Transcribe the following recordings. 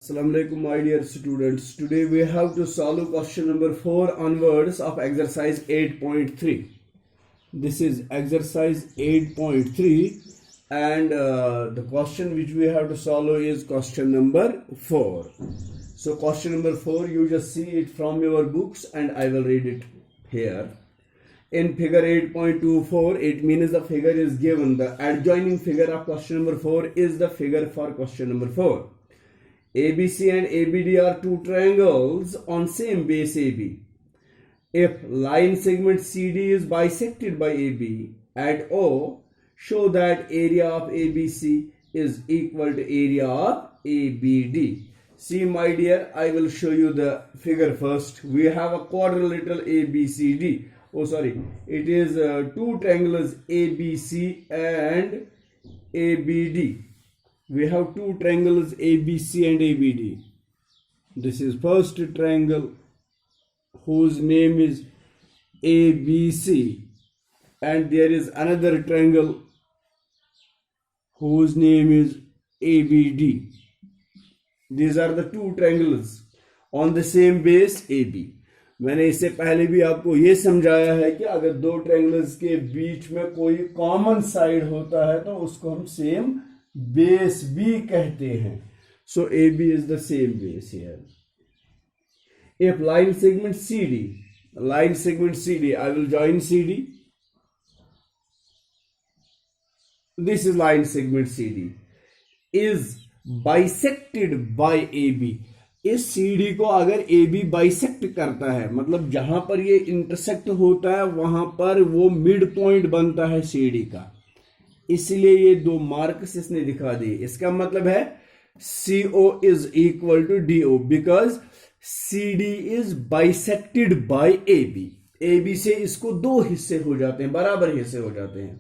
Assalamu alaikum, my dear students. Today we have to solve question number 4 onwards of exercise 8.3. This is exercise 8.3 and the question which we have to solve is question number 4. So question number 4, you just see it from your books and I will read it here. In figure 8.24, it means the figure is given. The adjoining figure of question number 4 is the figure for question number 4. ABC and ABD are two triangles on same base AB. If line segment CD is bisected by AB at O, show that area of ABC is equal to area of ABD. See my dear, I will show you the figure first. We have a quadrilateral ABCD. Oh sorry, it is two triangles ABC and ABD. We have two triangles ABC and ABD. This is first triangle whose name is ABC, and there is another triangle whose name is ABD. These are the two triangles on the same base AB. मैंने इससे पहले भी आपको ये समझाया है कि अगर दो ट्रायंगल्स के बीच में कोई कॉमन साइड होता है तो उसको हम सेम base B कहते हैं. So AB is the same base here. If line segment CD, I will join CD. This is line segment CD is bisected by AB. इस CD को अगर AB बाइसेक्ट करता है, मतलब जहां पर ये इंटरसेक्ट होता है वहां पर वो मिड पॉइंट बनता है CD का, इसलिए ये दो मार्क्स इसने दिखा दिए. इसका मतलब है CO is equal to DO because CD is bisected by AB. AB से इसको दो हिस्से हो जाते हैं, बराबर हिस्से हो जाते हैं.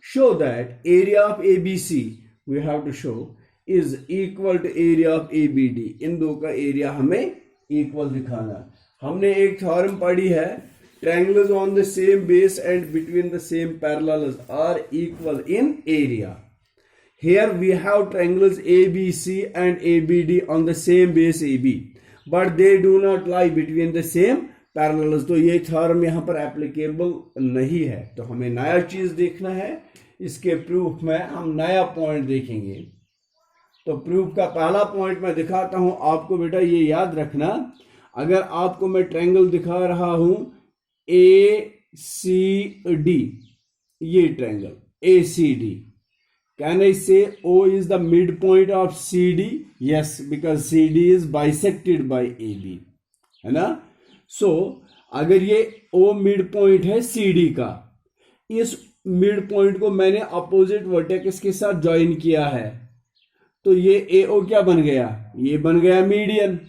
Show that area of ABC we have to show is equal to area of ABD. इन दो का एरिया हमें इक्वल दिखाना. हमने एक थ्योरम पढ़ी है, triangles on the same base and between the same parallels are equal in area. Here we have triangles ABC and ABD on the same base AB, but they do not lie between the same parallels. तो ये theorem यहाँ पर applicable नहीं है. तो हमें नया चीज देखना है. इसके प्रूफ में हम नया पॉइंट देखेंगे. तो प्रूफ का पहला पॉइंट मैं दिखाता हूं आपको. बेटा ये याद रखना, अगर आपको मैं ट्रायंगल दिखा रहा हूं ACD, ये triangle ACD, can I say O is the midpoint of CD? Yes, because CD is bisected by AB, है ना. So अगर ये O midpoint है CD का, इस midpoint को मैंने अपोजिट वर्टेक्स के साथ ज्वाइन किया है, तो ये AO क्या बन गया? ये बन गया median.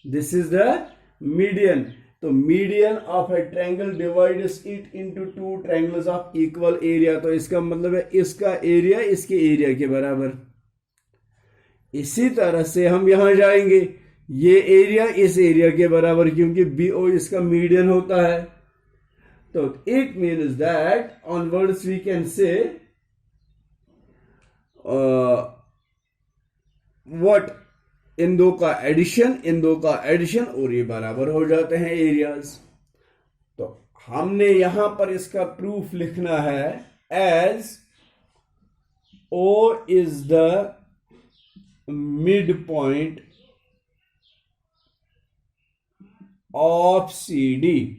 This is the median. तो median of a triangle divides it into two triangles of equal area. तो इसका मतलब है इसका एरिया इसके एरिया के बराबर. इसी तरह से हम यहां जाएंगे, ये एरिया इस एरिया के बराबर, क्योंकि BO इसका मीडियन होता है. तो it means that onwards we can say what, इन दो का एडिशन और ये बराबर हो जाते हैं एरियाज. तो हमने यहां पर इसका प्रूफ लिखना है as O is the mid point of CD.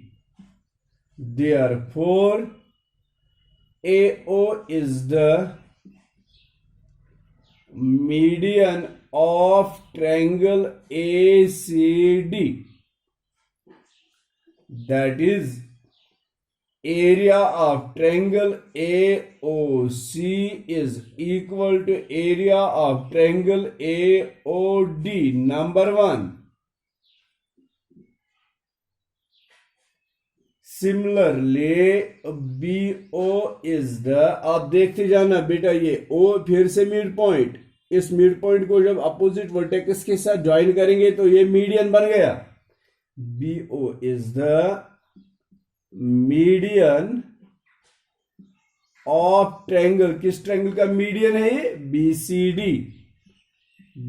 Therefore AO is the median of triangle ACD. That is, area of triangle AOC is equal to area of triangle AOD. Number 1. Similarly, BO is the, आप देखते जाना बेटा, ये O फिर से mid point, इस mid point को जब अपोजिट वर्टेक्स के साथ ज्वाइन करेंगे तो ये मीडियन बन गया. BO is the median of triangle. किस ट्रायंगल का मीडियन है ये? BCD.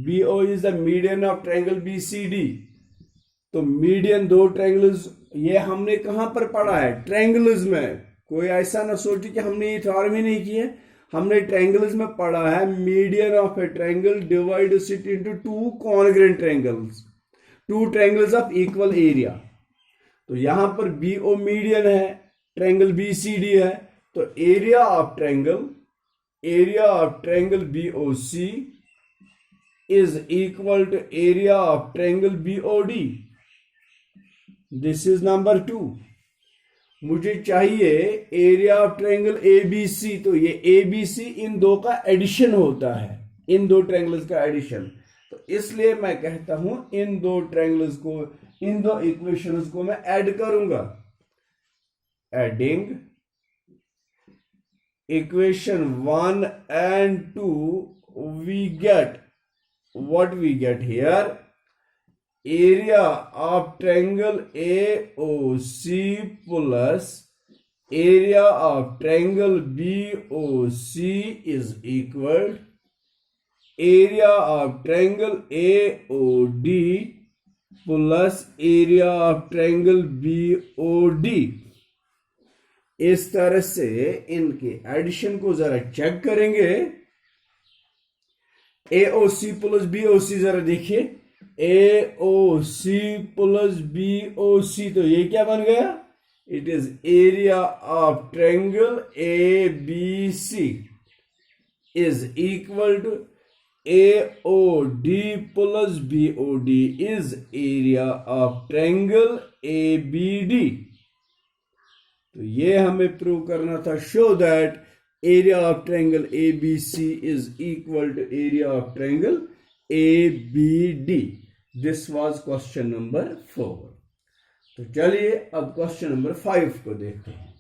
BO is the median of triangle BCD। तो मीडियन दो ट्रायंगल्स, ये हमने कहां पर पढ़ा है? ट्रायंगल्स में। कोई ऐसा ना सोचे कि हमने ये थ्योरम ही नहीं किया, हमने ट्रायंगल्स में पढ़ा है। Median of a triangle divides it into two congruent triangles, to triangles of equal area. तो यहां पर BO मीडियन है, ट्रायंगल BCD है, तो area of triangle BOC is equal to area of triangle BOD. This is number 2. मुझे चाहिए area of triangle ABC। तो ये ABC इन दो का एडिशन होता है, इन दो ट्रायंगल्स का एडिशन। तो इसलिए मैं कहता हूं इन दो ट्रायंगल्स को, इन दो इक्वेशंस को मैं ऐड करूंगा। Adding equation 1 and 2, we get what we get here: area of triangle AOC plus area of triangle BOC is equal area of triangle AOD plus area of triangle BOD। इस तरह से इनके addition को जरा check करेंगे। AOC plus BOC, जरा देखिए, AOC plus BOC, तो ये क्या बन गया? It is area of triangle ABC is equal to AOD plus BOD is area of triangle ABD। तो ये हमें प्रूव करना था। Show that area of triangle ABC is equal to area of triangle ABD। This was question number 4। तो चलिए अब question number 5 को देखते हैं।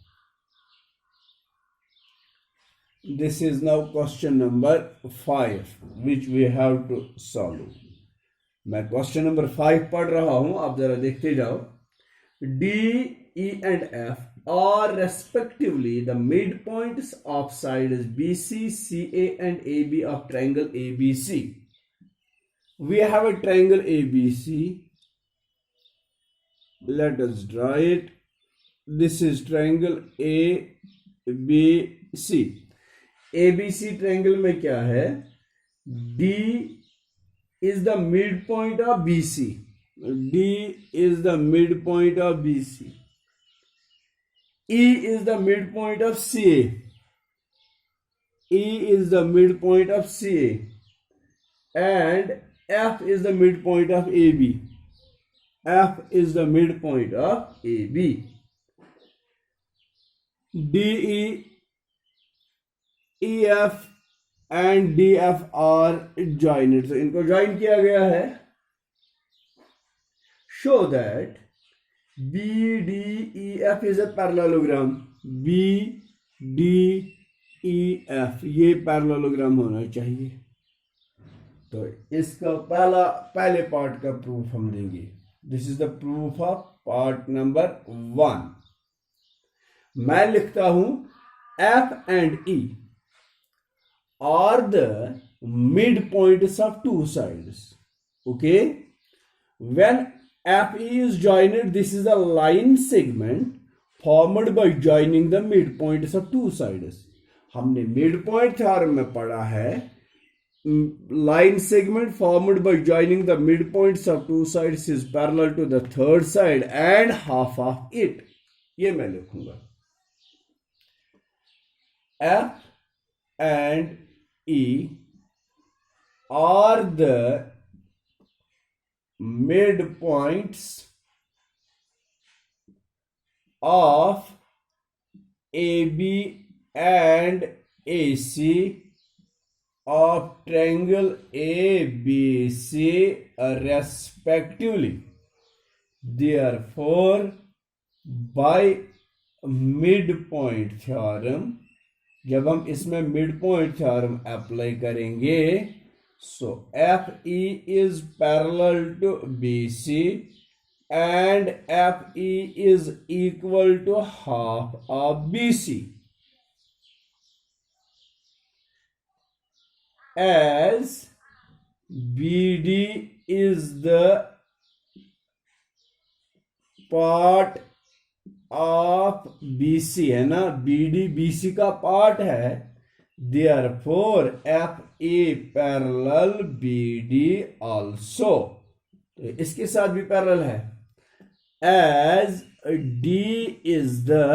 This is now question number 5 which we have to solve। मैं क्वेश्चन नंबर 5 पढ़ रहा हूं, आप जरा देखते जाओ। D, E and F are respectively the midpoints of sides BC, CA and AB of triangle ABC। We have a triangle ABC. Let us draw it. This is triangle ABC। ABC triangle में क्या है? D is the midpoint of BC। D is the midpoint of BC। E is the midpoint of CA। E is the midpoint of CA and F is the midpoint of AB। F is the midpoint of AB। DE, EF and DF are joined। तो इनको join किया गया है। Show that BDEF is a parallelogram। BDEF ये parallelogram होना चाहिए। तो इसका पहले पार्ट का प्रूफ हम देंगे। This is the proof of part number 1। मैं लिखता हूं F and E are the midpoints of two sides। Okay, when FE is joined, this is a line segment formed by joining the midpoints of two sides। हमने midpoint theorem में पढ़ा है, line segment formed by joining the midpoints of two sides is parallel to the third side and half of it। ये मैं लिखूंगा। F and E are the midpoints of AB and AC of triangle ABC respectively। Therefore, by midpoint theorem, जब हम इसमें midpoint theorem apply करेंगे, so FE is parallel to BC and FE is equal to half of BC, as BD is the part of BC, है ना, BD BC का part है, therefore FA parallel BD also, तो इसके साथ भी parallel है, as D is the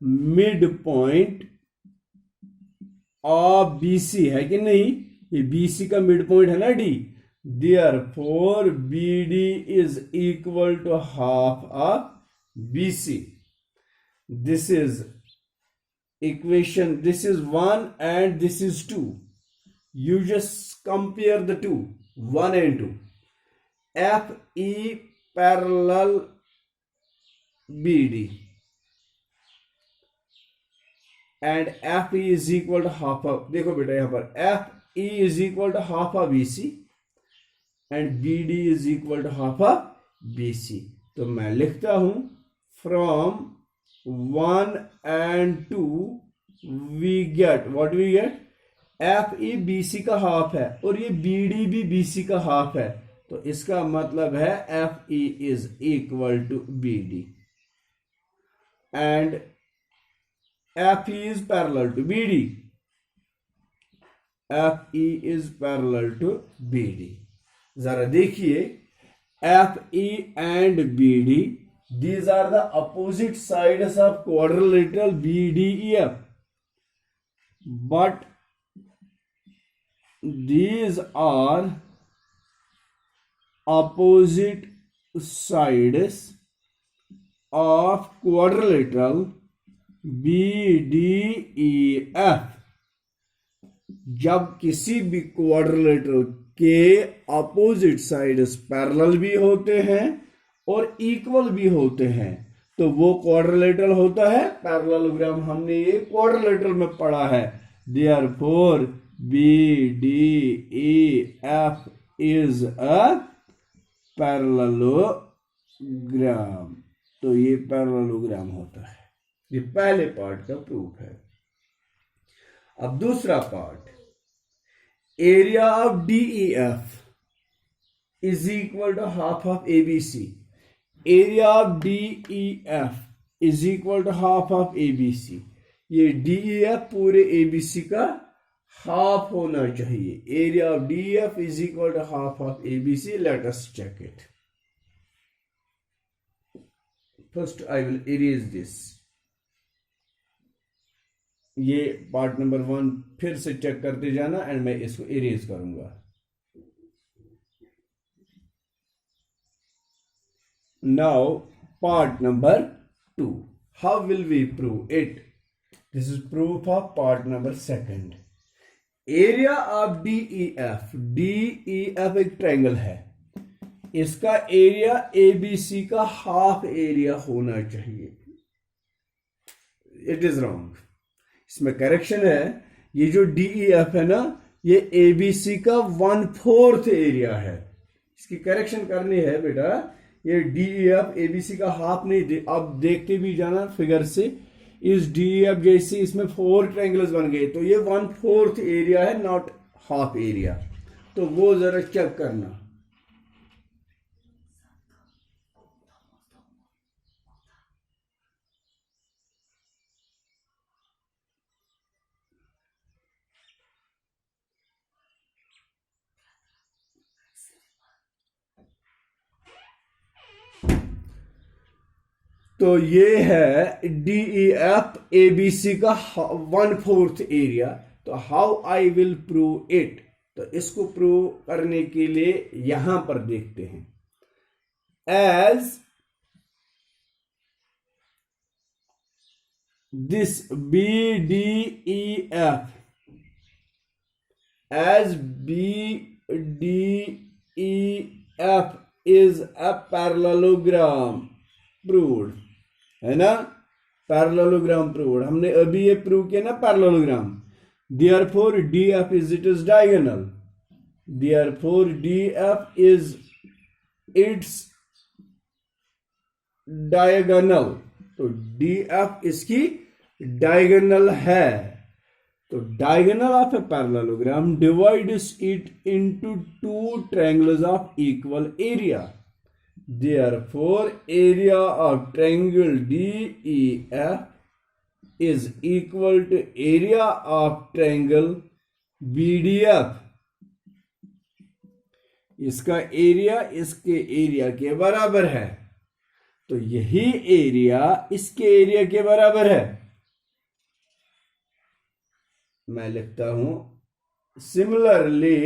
mid point of BC, है कि नहीं, ये BC का मिड पॉइंट है ना D, therefore BD is equal to half of BC. This is equation, this is 1 and this is 2. You just compare the two, 1 and 2. FE parallel BD and FE is equal to half of, देखो बेटा यहां पर FE is equal to half of BC and BD is equal to half of BC. तो मैं लिखता हूं from 1 and 2 we get what we get, FE BC का half है और ये BD भी BC का हाफ है, तो इसका मतलब है FE is equal to BD and FE is parallel to BD. FE is parallel to BD. जरा देखिए FE and BD, these are the opposite sides of quadrilateral BDEF, but these are opposite sides of quadrilateral BDEF. जब किसी भी quadrilateral के opposite sides parallel भी होते हैं और इक्वल भी होते हैं तो वो क्वाड्रिलेटरल होता है पैरेललोग्राम, हमने ये क्वाड्रिलेटरल में पढ़ा है, therefore BDEF is a parallelogram, तो ये पैरेललोग्राम होता है, ये पहले पार्ट का प्रूफ है। अब दूसरा part, area of DEF is equal to half of ABC, area of DEF is equal to half of ABC, ये DEF पूरे ABC का हाफ होना चाहिए, area of DEF is equal to half of ABC, let us check it. First I will erase this, ये part number 1 फिर से check करते जाना एंड मैं इसको इरेज करूंगा। Now part number 2, how will we prove it? This is proof of part number 2। Area of DEF, DEF एक triangle है, इसका एरिया ABC का हाफ एरिया होना चाहिए, इट इज रॉन्ग, इसमें करेक्शन है, ये जो DEF है ना ये ABC का 1/4 एरिया है, इसकी करेक्शन करनी है बेटा, ये DEF ABC का हाफ नहीं, अब देखते भी जाना फिगर से, इस DEF जैसे इसमें 4 ट्रायंगल्स बन गए तो ये 1/4 एरिया है, नॉट हाफ एरिया, तो वो जरा चेक करना। तो ये है DEF ABC का 1/4 एरिया, तो how I will prove it? तो इसको प्रूव करने के लिए यहां पर देखते हैं, as this BDEF, as BDEF is a parallelogram proved, है ना, पैरेललोग्राम प्रूव्ड, हमने अभी ये प्रूव किया ना parallelogram, therefore DF is it is diagonal, therefore DF is its diagonal, तो DF इसकी डायगोनल है, तो diagonal of a parallelogram divides it into two triangles of equal area. Therefore, area of triangle DEF is equal to area of triangle BDF. इसका area इसके area के बराबर है, तो यही एरिया इसके एरिया के बराबर है। मैं लिखता हूं similarly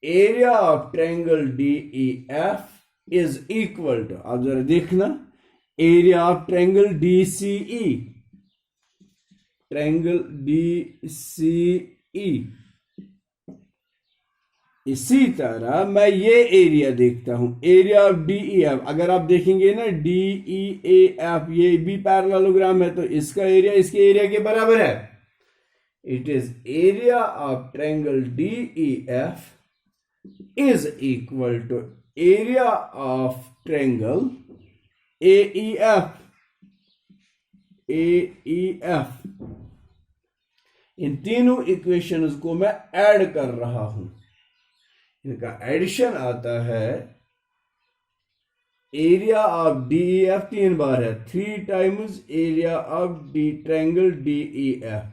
area of triangle DEF is equal to, आप जरा देखना, area of triangle DCE, triangle DCE। इसी तरह मैं ये एरिया देखता हूं, एरिया ऑफ DEF। अगर आप देखेंगे ना DEAF, ये भी पैरेललोग्राम है, तो इसका एरिया इसके एरिया के बराबर है। It is area of triangle DEF is equal to area of triangle AEF. इन तीनों इक्वेशंस को मैं ऐड कर रहा हूं, इनका एडिशन आता है एरिया ऑफ DEF 3 बार है, 3 times area of triangle DEF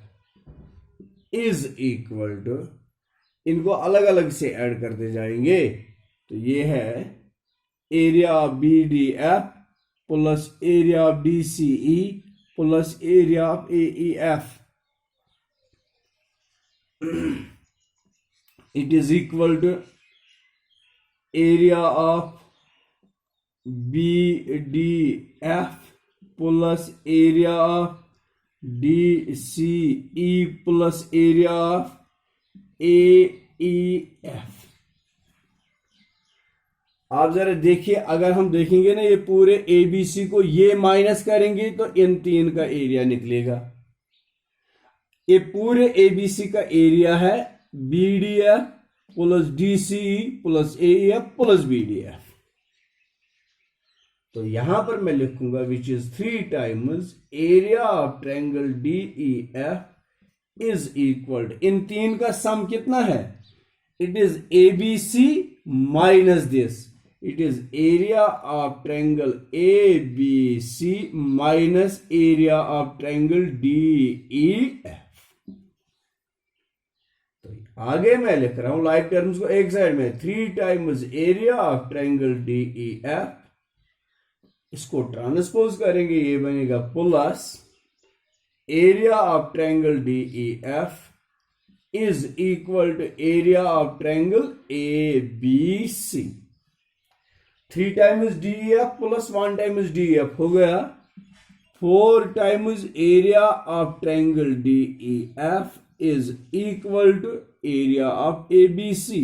is equal to, इनको अलग अलग से ऐड करते जाएंगे, तो ये है area of BDF plus area of DCE plus area of AEF। It is equal to area of BDF plus area of DCE plus area of AEF। आप जरा देखिए, अगर हम देखेंगे ना ये पूरे ABC को ये माइनस करेंगे तो इन तीन का एरिया निकलेगा। ये पूरे ABC का एरिया है BDF plus DCE plus AEF plus BDF। तो यहां पर मैं लिखूंगा which is 3 times area of triangle DEF is equal to, इन तीन का सम कितना है, it is ABC minus this, it is area of triangle ABC minus area of triangle DEF। तो आगे मैं लिख रहा हूं लाइक टर्म्स को एक साइड में, 3 times area of triangle DEF, इसको ट्रांसपोज करेंगे, ये बनेगा plus area of triangle DEF is equal to area of triangle ABC। 3 times DEF plus 1 times DEF हो गया 4 times area of triangle DEF is equal to area of ABC।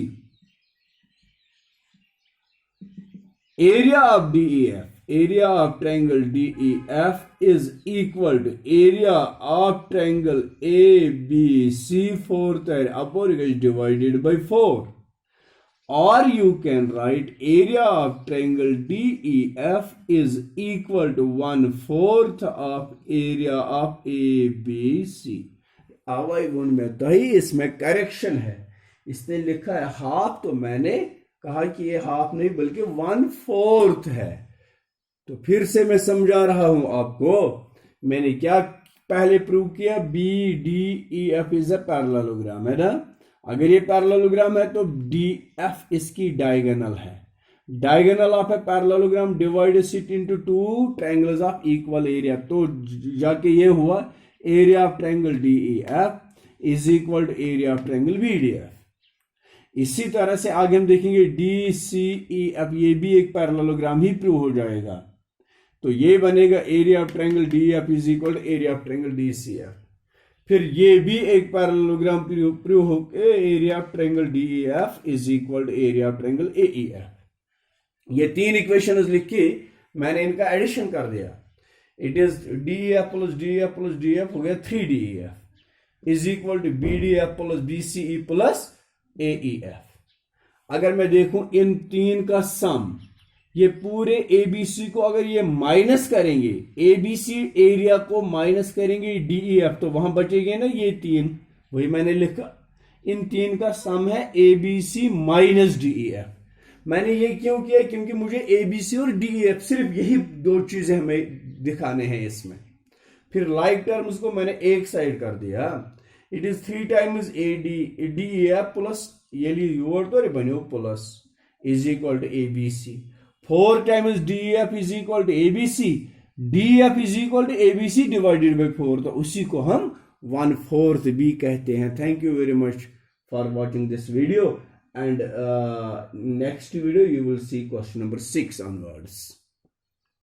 Area of DEF, area of triangle DEF is equal to area of triangle ABC 4th upper is divided by 4, or you can write area of triangle DEF is equal to 1/4 of area of ABC। आवाई गुण में तो ही इसमें correction है, इसने लिखा है half, तो मैंने कहा कि ये हाफ नहीं बल्कि 1/4 है। तो फिर से मैं समझा रहा हूं आपको, मैंने क्या पहले प्रूव किया, BDEF इज अ पैरेललोग्राम, है ना। अगर ये पैरेललोग्राम है तो DF इसकी डायगोनल है। Diagonal of a parallelogram divides it into 2 triangles of equal area, तो जाके ये हुआ area of triangle DEF is equal to area of triangle BDF। इसी तरह से आगे हम देखेंगे DCEF, ये भी एक पैरेललोग्राम ही प्रूव हो जाएगा, तो ये बनेगा area of triangle DEF is equal to area of triangle DCF। फिर ये भी एक पैरेललोग्राम प्रूव हो, area of triangle DEF is equal to area of triangle AEF। ये 3 इक्वेशंस लिख के मैंने इनका एडिशन कर दिया, it is DEF plus DEF plus DEF हो गया 3DEF is equal to BDF plus BCE plus AEF। अगर मैं देखूं इन 3 का सम, ये पूरे एबीसी को अगर ये माइनस करेंगे, एबीसी एरिया को माइनस करेंगे डीईएफ, तो वहां बचेंगे ना ये 3, वही मैंने लिखा, इन 3 का सम है एबीसी माइनस डीईएफ। मैंने ये क्यों किया, क्योंकि मुझे एबीसी और डीईएफ सिर्फ यही 2 चीजें हमें दिखाने हैं इसमें। फिर लाइक टर्म्स को मैंने एक साइड कर दिया। It is 3 times DEF plus ये योर तो बनो plus is equal to ABC. 4 times DF is equal to ABC, DF is equal to ABC divided by 4, तो उसी को हम 1/4 भी कहते हैं। Thank you very much for watching this video, and next video you will see question number 6 onwards.